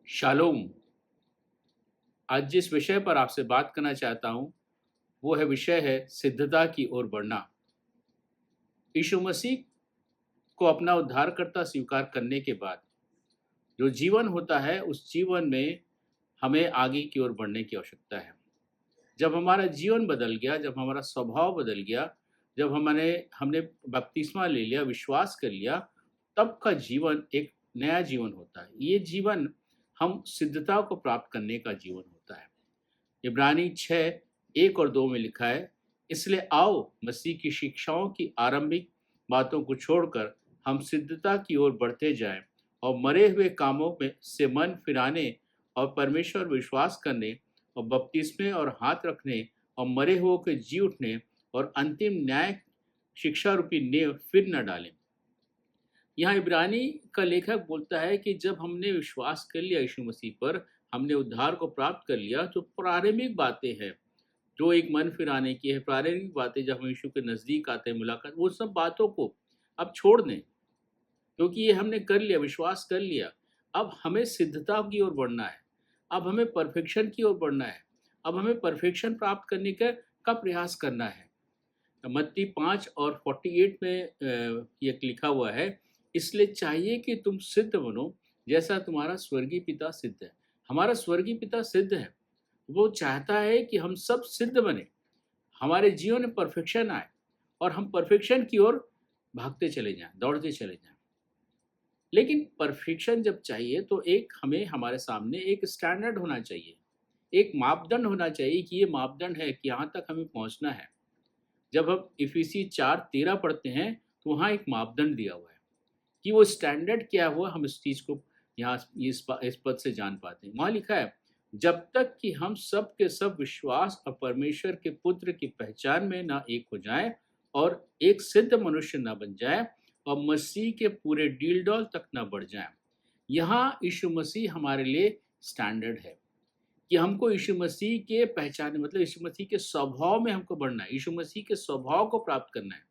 Shalom. आज जिस विषय पर आपसे बात करना चाहता हूँ वो विषय है सिद्धता की ओर बढ़ना। यीशु मसीह को अपना उद्धारकर्ता स्वीकार करने के बाद जो जीवन होता है उस जीवन में हमें आगे की ओर बढ़ने की आवश्यकता है। जब हमारा जीवन बदल गया, जब हमारा स्वभाव बदल गया, जब हमने हमने बपतिस्मा ले लिया, विश्वास कर लिया, तब का जीवन एक नया जीवन होता है। ये जीवन हम सिद्धता को प्राप्त करने का जीवन होता है। इब्रानी 6:1 और 2 में लिखा है, इसलिए आओ मसीह की शिक्षाओं की आरंभिक बातों को छोड़कर हम सिद्धता की ओर बढ़ते जाएं और मरे हुए कामों में से मन फिराने और परमेश्वर विश्वास करने और बपतिस्मे और हाथ रखने और मरे हुओं के जी उठने और अंतिम न्याय शिक्षा रूपी नेव फिर न डालें। यहाँ इब्रानी का लेखक बोलता है कि जब हमने विश्वास कर लिया यीशु मसीह पर, हमने उद्धार को प्राप्त कर लिया, तो प्रारंभिक बातें हैं जो एक मन फिराने की है। प्रारंभिक बातें जब हम यीशु के नज़दीक आते हैं, मुलाकात, वो सब बातों को अब छोड़ दें, क्योंकि ये हमने कर लिया, विश्वास कर लिया। अब हमें सिद्धता की ओर बढ़ना है, अब हमें परफेक्शन की ओर बढ़ना है, अब हमें परफेक्शन प्राप्त करने का प्रयास करना है। मत्ती 5:48 में ये लिखा हुआ है, इसलिए चाहिए कि तुम सिद्ध बनो जैसा तुम्हारा स्वर्गीय पिता सिद्ध है। हमारा स्वर्गीय पिता सिद्ध है, वो चाहता है कि हम सब सिद्ध बने, हमारे जीवन में परफेक्शन आए और हम परफेक्शन की ओर भागते चले जाएं, दौड़ते चले जाएं। लेकिन परफेक्शन जब चाहिए तो एक हमें हमारे सामने एक स्टैंडर्ड होना चाहिए, एक मापदंड होना चाहिए कि ये मापदंड है कि यहाँ तक हमें पहुँचना है। जब हम इफिसी 4:13 पढ़ते हैं तो वहाँ एक मापदंड दिया हुआ है कि वो स्टैंडर्ड क्या हुआ, हम इस चीज़ को यहाँ इस पद से जान पाते हैं। वहाँ लिखा है, जब तक कि हम सब के सब विश्वास और परमेश्वर के पुत्र की पहचान में ना एक हो जाएं और एक सिद्ध मनुष्य ना बन जाए और मसीह के पूरे डील डॉल तक ना बढ़ जाए। यहाँ यीशु मसीह हमारे लिए स्टैंडर्ड है कि हमको यीशु मसीह के पहचान, मतलब यीशु मसीह के स्वभाव में हमको बढ़ना है, यीशु मसीह के स्वभाव को प्राप्त करना है,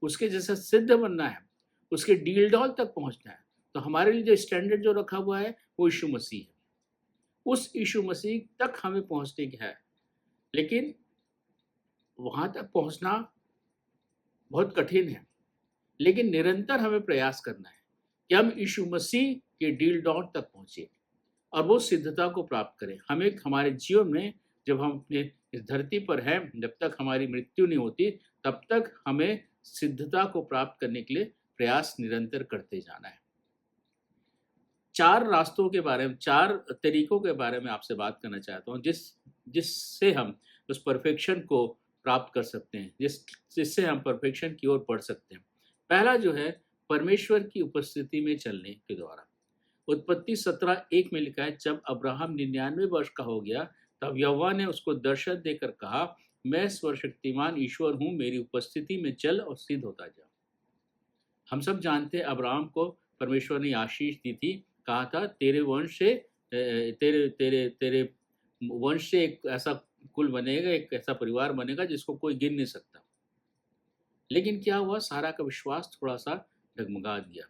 उसके जैसा सिद्ध बनना है, उसके डील डॉल तक पहुंचना है। तो हमारे लिए जो स्टैंडर्ड जो रखा हुआ है वो यीशु मसीह है। उस यीशु मसीह तक हमें पहुंचने की है, लेकिन वहां तक पहुंचना बहुत कठिन है। लेकिन निरंतर हमें प्रयास करना है कि हम यीशु मसीह के डील डॉल तक पहुंचे और वो सिद्धता को प्राप्त करें। हमें हमारे जीवन में, जब हम अपने इस धरती पर हैं, जब तक हमारी मृत्यु नहीं होती, तब तक हमें सिद्धता को प्राप्त करने के लिए प्रयास निरंतर करते जाना है। 4 रास्तों के बारे में, 4 तरीकों के बारे में आपसे बात करना चाहता हूँ जिससे हम उस परफेक्शन को प्राप्त कर सकते हैं, जिससे हम परफेक्शन की ओर बढ़ सकते हैं। पहला जो है, परमेश्वर की उपस्थिति में चलने के द्वारा। उत्पत्ति 17:1 में लिखा है, जब अब्राहम 99 वर्ष का हो गया तब यहोवा ने उसको दर्शन देकर कहा, मैं सर्वशक्तिमान ईश्वर हूँ, मेरी उपस्थिति में चल और सिद्ध होता जा। हम सब जानते हैं अब्राहम को परमेश्वर ने आशीष दी थी, कहा था तेरे वंश से तेरे तेरे तेरे वंश से एक ऐसा कुल बनेगा, एक ऐसा परिवार बनेगा जिसको कोई गिन नहीं सकता। लेकिन क्या हुआ, सारा का विश्वास थोड़ा सा डगमगा दिया।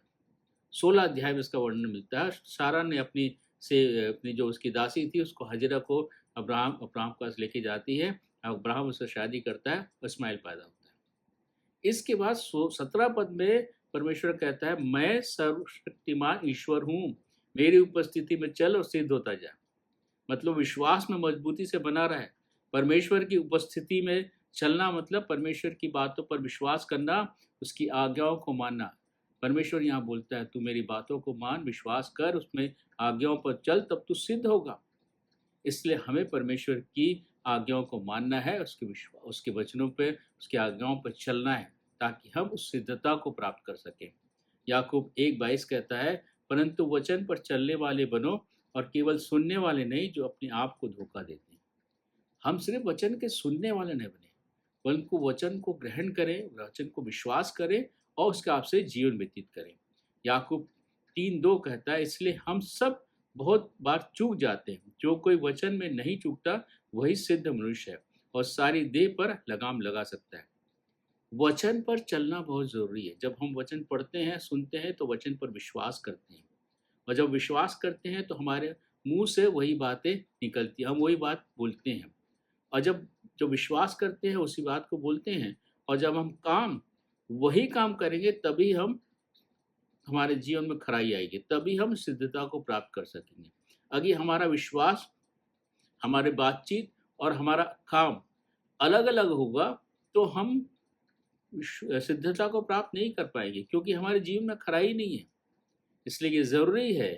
16 अध्याय में इसका वर्णन मिलता है। सारा ने अपनी जो उसकी दासी थी उसको हजरा को अब्राहम के पास लेके जाती है। अब्राहम उससे शादी करता है, इस्माइल पैदा होता है। इसके बाद 17 पद में परमेश्वर कहता है, मैं सर्वशक्तिमान ईश्वर हूँ, मेरी उपस्थिति में चल और सिद्ध होता जा। मतलब विश्वास में मजबूती से बना रहे। परमेश्वर की उपस्थिति में चलना मतलब परमेश्वर की बातों पर विश्वास करना, उसकी आज्ञाओं को मानना। परमेश्वर यहाँ बोलता है, तू मेरी बातों को मान, विश्वास कर, उसमें आज्ञाओं पर चल, तब तू सिद्ध होगा। इसलिए हमें परमेश्वर की आज्ञाओं को मानना है, उसके वचनों पे, उसकी आज्ञाओं पर चलना है, ताकि हम उस सिद्धता को प्राप्त कर सकें। याकूब 1:22 कहता है, परंतु वचन पर चलने वाले बनो और केवल सुनने वाले नहीं जो अपने आप को धोखा देते हैं। हम सिर्फ वचन के सुनने वाले नहीं बने, बल्कि वचन को ग्रहण करें, वचन को विश्वास करें और उसके आपसे जीवन व्यतीत करें। याकूब 3:2 कहता है, इसलिए हम सब बहुत बार चूक जाते हैं, जो कोई वचन में नहीं चूकता वही सिद्ध मनुष्य है और सारी देह पर लगाम लगा सकता है। वचन पर चलना बहुत जरूरी है। जब हम वचन पढ़ते हैं, सुनते हैं, तो वचन पर विश्वास करते हैं, और जब विश्वास करते हैं तो हमारे मुंह से वही बातें निकलती हैं, हम वही बात बोलते हैं। और जब जो विश्वास करते हैं उसी बात को बोलते हैं, और जब हम वही काम करेंगे तभी हम हमारे जीवन में खराई आएगी, तभी हम सिद्धता को प्राप्त कर सकेंगे। अगर हमारा विश्वास, हमारे बातचीत और हमारा काम अलग अलग होगा तो हम सिद्धता को प्राप्त नहीं कर पाएंगे, क्योंकि हमारे जीवन में खराई नहीं है। इसलिए ये ज़रूरी है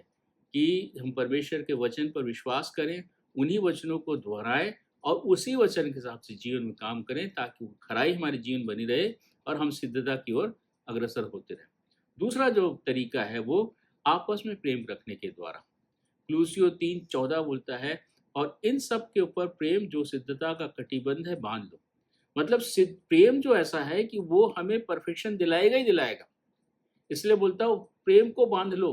कि हम परमेश्वर के वचन पर विश्वास करें, उन्हीं वचनों को दोहराएं और उसी वचन के हिसाब से जीवन में काम करें, ताकि वो खराई हमारे जीवन बनी रहे और हम सिद्धता की ओर अग्रसर होते रहें। दूसरा जो तरीका है वो आपस में प्रेम रखने के द्वारा। क्लूसियो 3:14 बोलता है, और इन सब के ऊपर प्रेम जो सिद्धता का कटिबंध है बांध लो। मतलब प्रेम जो ऐसा है कि वो हमें परफेक्शन दिलाएगा ही दिलाएगा, इसलिए बोलता हूँ प्रेम को बांध लो।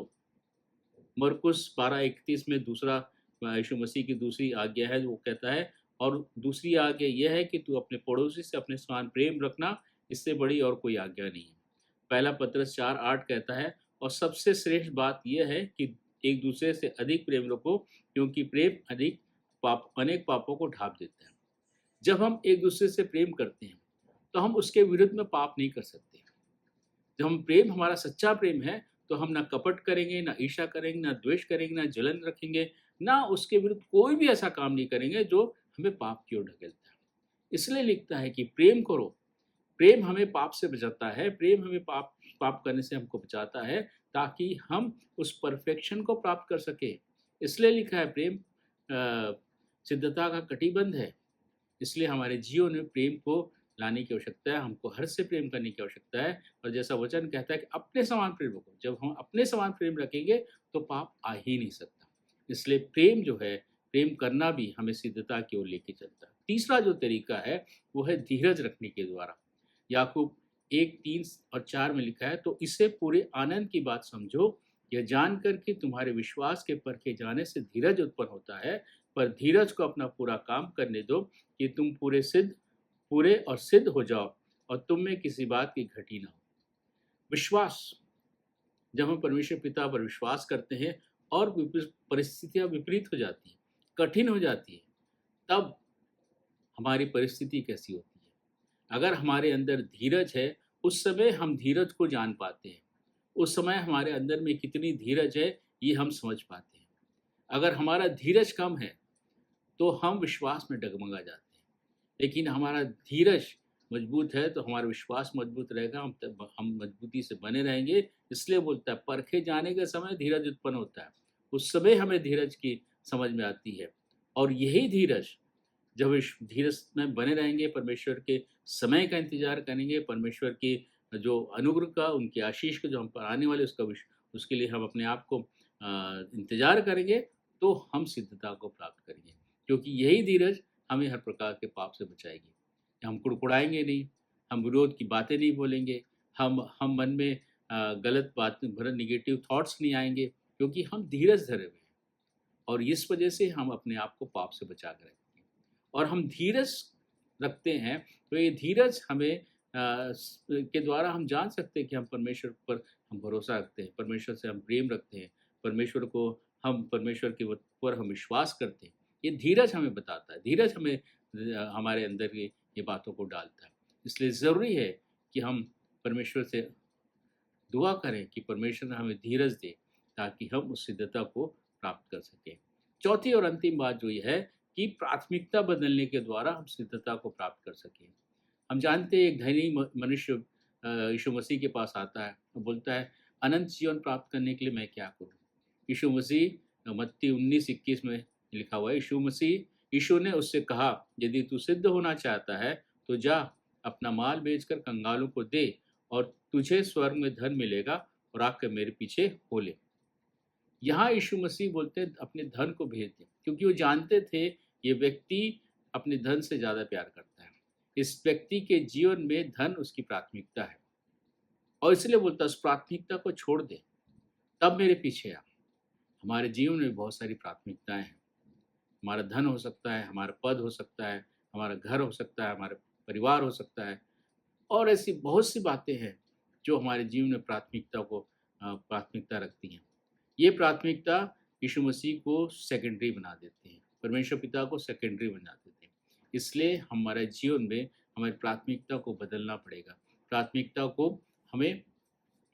मरकुस 12:31 में दूसरा यीशु मसीह की दूसरी आज्ञा है, वो कहता है, और दूसरी आज्ञा यह है कि तू अपने पड़ोसी से अपने समान प्रेम रखना, इससे बड़ी और कोई आज्ञा नहीं है। पहला पतरस 4:8 कहता है, और सबसे श्रेष्ठ बात यह है कि एक दूसरे से अधिक प्रेम रखो, क्योंकि प्रेम अनेक पापों को ढांप देता है। जब हम एक दूसरे से प्रेम करते हैं तो हम उसके विरुद्ध में पाप नहीं कर सकते। जब हमारा सच्चा प्रेम है तो हम ना कपट करेंगे, ना ईर्ष्या करेंगे, ना द्वेष करेंगे, ना जलन रखेंगे, ना उसके विरुद्ध कोई भी ऐसा काम नहीं करेंगे जो हमें पाप की ओर ढकेलता है। इसलिए लिखता है कि प्रेम करो। प्रेम हमें पाप से बचाता है, प्रेम हमें पाप करने से हमको बचाता है, ताकि हम उस परफेक्शन को प्राप्त कर सके। इसलिए लिखा है प्रेम सिद्धता का कटिबंध है। इसलिए हमारे जीवन में प्रेम को लाने की आवश्यकता है, हमको हर से प्रेम करने की आवश्यकता है। और जैसा वचन कहता है कि अपने समान प्रेम रखो, जब हम अपने समान प्रेम रखेंगे तो पाप आ ही नहीं सकता। इसलिए प्रेम जो है, प्रेम करना भी हमें सिद्धता की ओर लेके चलता है। तीसरा जो तरीका है वो है धीरज रखने के द्वारा। याकूब 1:3 और 4 में लिखा है, तो इसे पूरे आनंद की बात समझो, यह जानकर कि तुम्हारे विश्वास के परखे जाने से धीरज उत्पन्न होता है, पर धीरज को अपना पूरा काम करने दो, कि तुम पूरे और सिद्ध हो जाओ और तुम में किसी बात की घटी ना हो। विश्वास, जब हम परमेश्वर पिता पर विश्वास करते हैं और परिस्थितियां विपरीत हो जाती हैं, कठिन हो जाती है, तब हमारी परिस्थिति कैसी होती है? अगर हमारे अंदर धीरज है, उस समय हम धीरज को जान पाते हैं। उस समय हमारे अंदर में कितनी धीरज है ये हम समझ पाते हैं। अगर हमारा धीरज कम है तो हम विश्वास में डगमगा जाते हैं, लेकिन हमारा धीरज मजबूत है तो हमारा विश्वास मजबूत रहेगा, हम मजबूती से बने रहेंगे। इसलिए बोलता है परखे जाने के समय धीरज उत्पन्न होता है, उस समय हमें धीरज की समझ में आती है। और यही धीरज, जब इस धीरज में बने रहेंगे, परमेश्वर के समय का इंतजार करेंगे, परमेश्वर की जो अनुग्रह का, उनकी आशीष का जो हम पर आने वाले उसके लिए हम अपने आप को इंतजार करेंगे, तो हम सिद्धता को प्राप्त करेंगे। क्योंकि यही धीरज हमें हर प्रकार के पाप से बचाएगी। हम कुड़कुड़ाएंगे नहीं, हम विरोध की बातें नहीं बोलेंगे, हम मन में गलत बात भरे निगेटिव थॉट्स नहीं आएंगे, क्योंकि हम धीरज धरे हुए हैं। और इस वजह से हम अपने आप को पाप से बचा कर रखेंगे। और हम धीरज रखते हैं तो ये धीरज हमें के द्वारा हम जान सकते हैं कि हम परमेश्वर पर हम भरोसा रखते हैं, परमेश्वर से हम प्रेम रखते हैं, परमेश्वर के पर हम विश्वास करते हैं। ये धीरज हमें बताता है, धीरज हमें हमारे अंदर ये बातों को डालता है। इसलिए ज़रूरी है कि हम परमेश्वर से दुआ करें कि परमेश्वर हमें धीरज दे, ताकि हम उस सिद्धता को प्राप्त कर सकें। चौथी और अंतिम बात जो ये है कि प्राथमिकता बदलने के द्वारा हम सिद्धता को प्राप्त कर सकें। हम जानते हैं एक धनी मनुष्य यीशु मसीह के पास आता है और बोलता है, अनंत जीवन प्राप्त करने के लिए मैं क्या करूं? यीशु मसीह, मत्ती 19:21 में लिखा हुआ है, यीशु ने उससे कहा, यदि तू सिद्ध होना चाहता है तो जा, अपना माल बेचकर कंगालों को दे, और तुझे स्वर्ग में धन मिलेगा, और आकर मेरे पीछे हो ले। यहाँ यीशु मसीह बोलते हैं अपने धन को भेज दे, क्योंकि वो जानते थे ये व्यक्ति अपने धन से ज़्यादा प्यार करता है। इस व्यक्ति के जीवन में धन उसकी प्राथमिकता है, और इसलिए बोलता है उस प्राथमिकता को छोड़ दे, तब मेरे पीछे आ। हमारे जीवन में बहुत सारी प्राथमिकताएं हैं। हमारा धन हो सकता है, हमारा पद हो सकता है, हमारा घर हो सकता है, हमारा परिवार हो सकता है, और ऐसी बहुत सी बातें हैं जो हमारे जीवन में प्राथमिकता रखती हैं। ये प्राथमिकता यीशु मसीह को सेकेंडरी बना देते हैं, परमेश्वर पिता को सेकेंडरी बना देते हैं। इसलिए हमारे जीवन में हमारी प्राथमिकता को बदलना पड़ेगा। हमें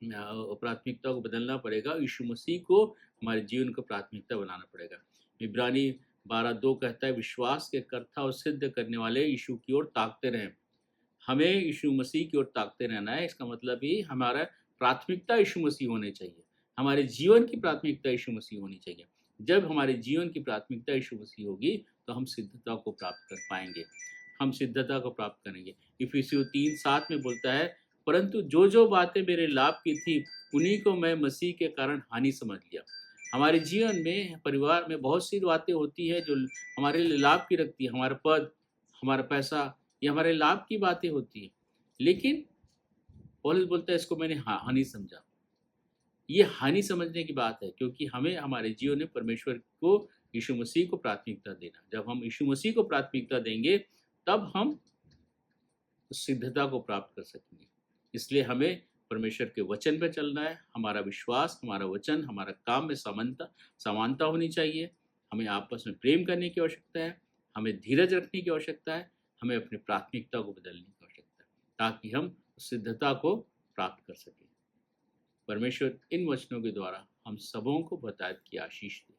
प्राथमिकता को बदलना पड़ेगा। यीशु मसीह को हमारे जीवन को प्राथमिकता बनाना पड़ेगा। इब्रानी 12:2 कहता है, विश्वास के कर्ता और सिद्ध करने वाले यीशु की ओर ताकते रहें। हमें यीशु मसीह की ओर ताकते रहना है। इसका मतलब ही हमारा प्राथमिकता यीशु मसीह होनी चाहिए। हमारे जीवन की प्राथमिकता यीशु मसीह होनी चाहिए। जब हमारे जीवन की प्राथमिकता यीशु मसीह होगी तो हम सिद्धता को प्राप्त कर पाएंगे, हम सिद्धता को प्राप्त करेंगे। इफिसियों 3:7 में बोलता है, परंतु जो जो बातें मेरे लाभ की थी उन्हीं को मैं मसीह के कारण हानि समझ लिया। हमारे जीवन में, परिवार में बहुत सी बातें होती है जो हमारे लिए लाभ की रखती है। हमारा पद, हमारा पैसा, ये हमारे लाभ की बातें होती है, लेकिन पौलुस बोलता है इसको मैंने हानि समझा। ये हानि समझने की बात है, क्योंकि हमें हमारे जीवन में परमेश्वर को, यीशु मसीह को प्राथमिकता देना। जब हम यीशु मसीह को प्राथमिकता देंगे तब हम उस सिद्धता को प्राप्त कर सकेंगे। इसलिए हमें परमेश्वर के वचन पर चलना है। हमारा विश्वास, हमारा वचन, हमारा काम में समानता होनी चाहिए। हमें आपस में प्रेम करने की आवश्यकता है, हमें धीरज रखने की आवश्यकता है, हमें अपनी प्राथमिकता को बदलने की आवश्यकता है, ताकि हम सिद्धता को प्राप्त कर सकें। परमेश्वर इन वचनों के द्वारा हम सबों को बतायत की आशीष दे।